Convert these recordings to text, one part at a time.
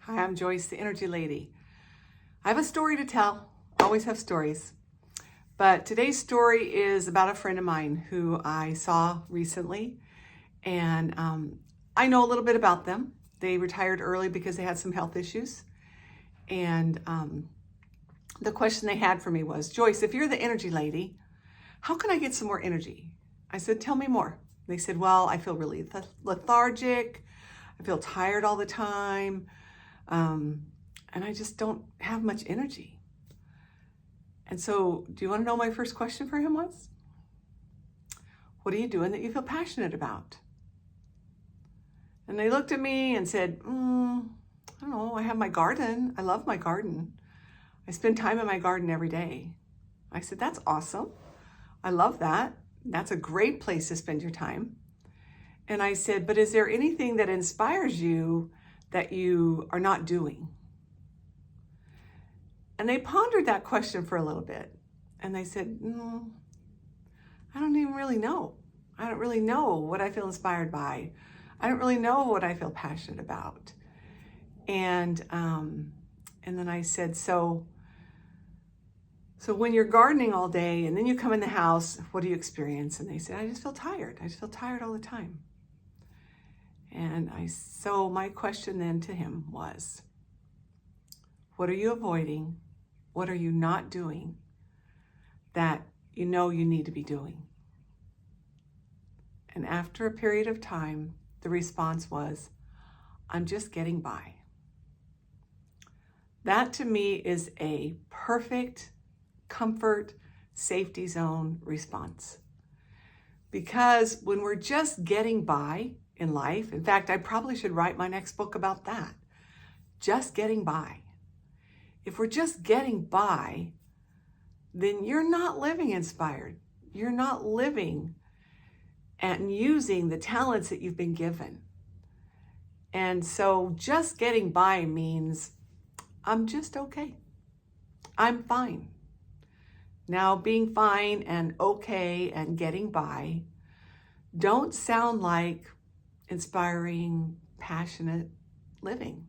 Hi, I'm Joyce, the energy lady. I have a story to tell. Always have stories. But today's story is about a friend of mine who I saw recently. And I know a little bit about them. They retired early because they had some health issues. And the question they had for me was, Joyce, if you're the energy lady, how can I get some more energy? I said, tell me more. They said, well, I feel really lethargic. I feel tired all the time. And I just don't have much energy. And so, do you want to know my first question for him was? What are you doing that you feel passionate about? And they looked at me and said, I don't know, I have my garden. I love my garden. I spend time in my garden every day. I said, that's awesome. I love that. That's a great place to spend your time. And I said, but is there anything that inspires you that you are not doing? And they pondered that question for a little bit. And they said, I don't even really know. I don't really know what I feel inspired by. I don't really know what I feel passionate about. And then I said, so when you're gardening all day and then you come in the house, what do you experience? And they said, I just feel tired. I just feel tired all the time. And so my question then to him was, what are you avoiding? What are you not doing that you know you need to be doing? And after a period of time, the response was, I'm just getting by. That to me is a perfect comfort, safety zone response. Because when we're just getting by in life, in fact, I probably should write my next book about that. Just getting by. If we're just getting by, then you're not living inspired. You're not living and using the talents that you've been given. And so just getting by means I'm just okay. I'm fine. Now, being fine and okay and getting by don't sound like inspiring, passionate living.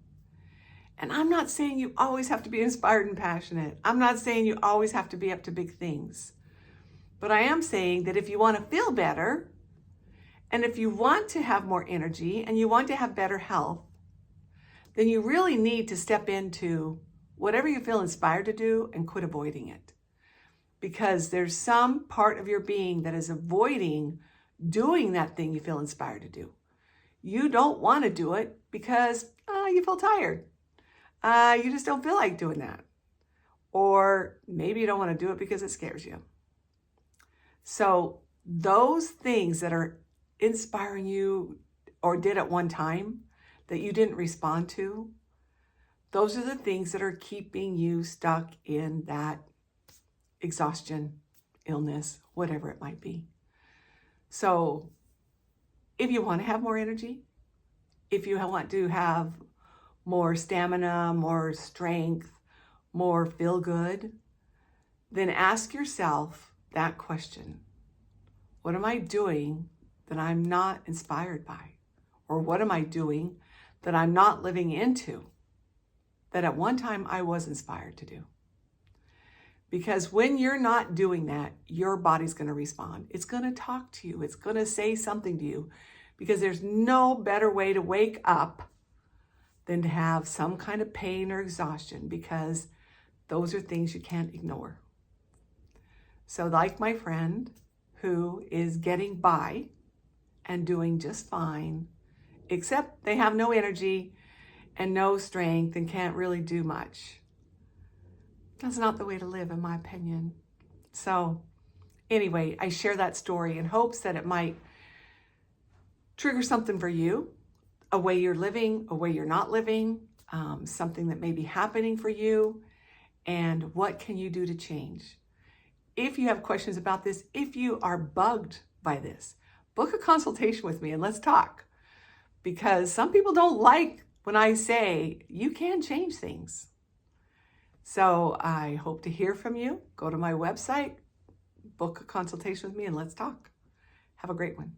And I'm not saying you always have to be inspired and passionate. I'm not saying you always have to be up to big things. But I am saying that if you want to feel better, and if you want to have more energy, and you want to have better health, then you really need to step into whatever you feel inspired to do and quit avoiding it. Because there's some part of your being that is avoiding doing that thing you feel inspired to do. You don't want to do it because you feel tired. You just don't feel like doing that. Or maybe you don't want to do it because it scares you. So those things that are inspiring you or did at one time that you didn't respond to, those are the things that are keeping you stuck in that exhaustion, illness, whatever it might be. So if you want to have more energy, if you want to have more stamina, more strength, more feel good, then ask yourself that question. What am I doing that I'm not inspired by? Or what am I doing that I'm not living into that at one time I was inspired to do? Because when you're not doing that, your body's going to respond. It's going to talk to you. It's going to say something to you, because there's no better way to wake up than to have some kind of pain or exhaustion, because those are things you can't ignore. So like my friend who is getting by and doing just fine, except they have no energy and no strength and can't really do much. That's not the way to live, in my opinion. So anyway, I share that story in hopes that it might trigger something for you, a way you're living, a way you're not living, something that may be happening for you, and what can you do to change? If you have questions about this, if you are bugged by this, book a consultation with me and let's talk. Because some people don't like when I say you can change things. So I hope to hear from you. Go to my website, book a consultation with me, and let's talk. Have a great one.